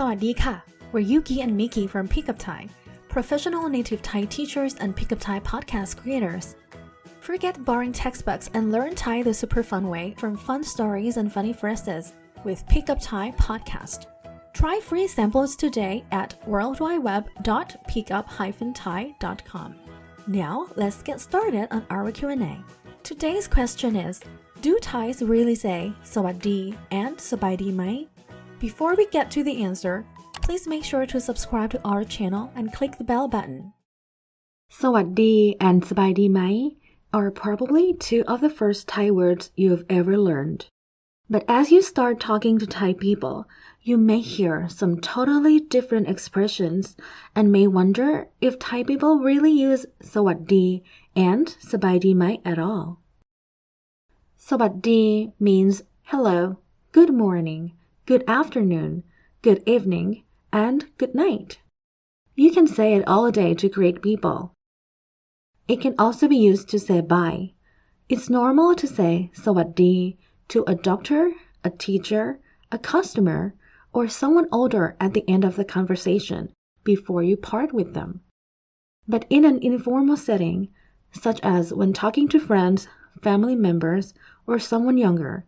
Sawàtdiiค่ะ. We're Yuki and Miki from PickupThai, professional native Thai teachers and PickupThai podcast creators. Forget boring textbooks and learn Thai the super fun way from fun stories and funny phrases with PickupThai podcast. Try free samples today at worldwideweb.pickup-thai.com. Now, let's get started on our Q&A. Today's question is, do Thais really say sawàtdii and sabài mai? Before we get to the answer, please make sure to subscribe to our channel and click the bell button. Sawàtdii and sabaai mai are probably two of the first Thai words you've ever learned. But as you start talking to Thai people, you may hear some totally different expressions and may wonder if Thai people really use sawàtdii and sabaai mai at all. Sawàtdii means hello, good morning, good afternoon, good evening, and good night. You can say it all day to greet people. It can also be used to say bye. It's normal to say sawàtdii to a doctor, a teacher, a customer, or someone older at the end of the conversation before you part with them. But in an informal setting, such as when talking to friends, family members, or someone younger,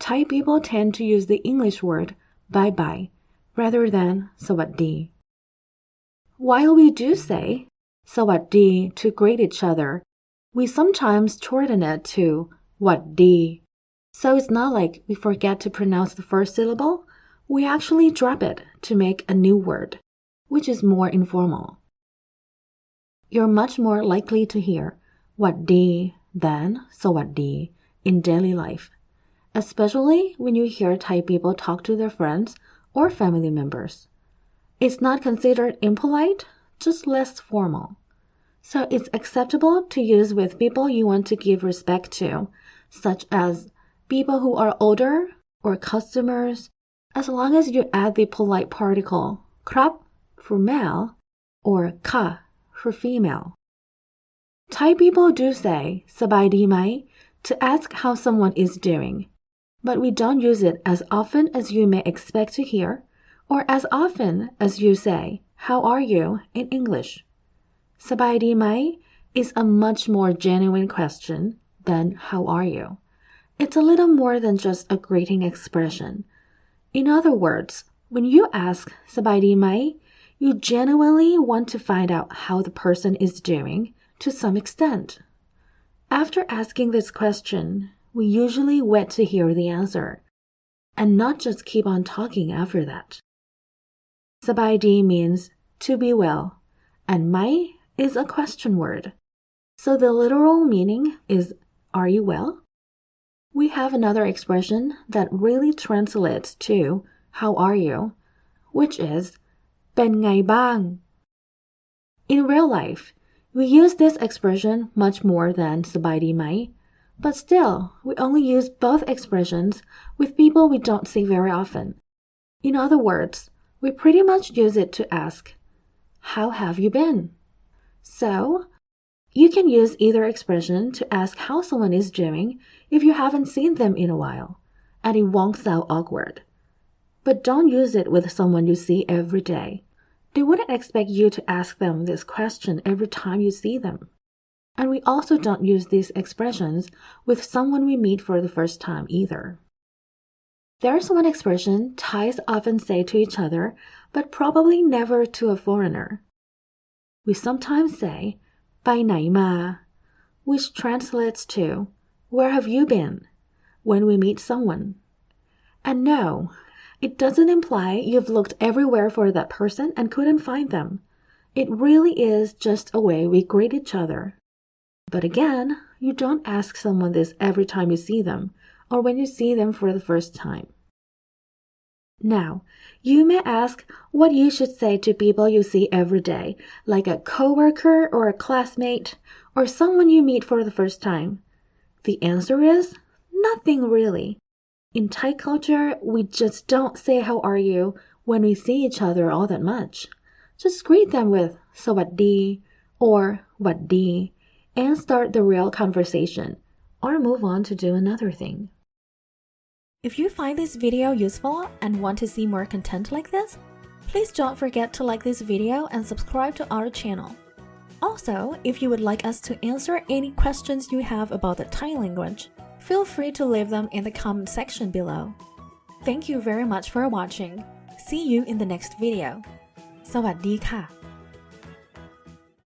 Thai people tend to use the English word bye-bye rather than sawàtdii. While we do say sawàtdii to greet each other, we sometimes shorten it to wàtdii. So it's not like we forget to pronounce the first syllable, we actually drop it to make a new word, which is more informal. You're much more likely to hear wàtdii than sawàtdii in daily life, especially when you hear Thai people talk to their friends or family members. It's not considered impolite, just less formal. So it's acceptable to use with people you want to give respect to, such as people who are older or customers, as long as you add the polite particle krap for male or ka for female. Thai people do say sabaai mai to ask how someone is doing, but we don't use it as often as you may expect to hear, or as often as you say, how are you in English. Sabaai mai is a much more genuine question than how are you. It's a little more than just a greeting expression. In other words, when you ask sabaai mai, you genuinely want to find out how the person is doing to some extent. After asking this question, we usually wait to hear the answer, and not just keep on talking after that. Sabaai means to be well, and mai is a question word. So the literal meaning is, are you well? We have another expression that really translates to, how are you, which is, ngai bâang. In real life, we use this expression much more than sabaai mai, but still, we only use both expressions with people we don't see very often. In other words, we pretty much use it to ask, how have you been? So, you can use either expression to ask how someone is doing if you haven't seen them in a while, and it won't sound awkward. But don't use it with someone you see every day. They wouldn't expect you to ask them this question every time you see them. And we also don't use these expressions with someone we meet for the first time either. There's one expression Thais often say to each other, but probably never to a foreigner. We sometimes say,ไปไหนมา, which translates to, where have you been, when we meet someone. And no, it doesn't imply you've looked everywhere for that person and couldn't find them. It really is just a way we greet each other. But again, you don't ask someone this every time you see them, or when you see them for the first time. Now, you may ask what you should say to people you see every day, like a coworker or a classmate, or someone you meet for the first time. The answer is, nothing really. In Thai culture, we just don't say how are you when we see each other all that much. Just greet them with sawàtdii or wàtdii and start the real conversation, or move on to do another thing. If you find this video useful and want to see more content like this, please don't forget to like this video and subscribe to our channel. Also, if you would like us to answer any questions you have about the Thai language, feel free to leave them in the comment section below. Thank you very much for watching. See you in the next video. สวัสดีค่ะ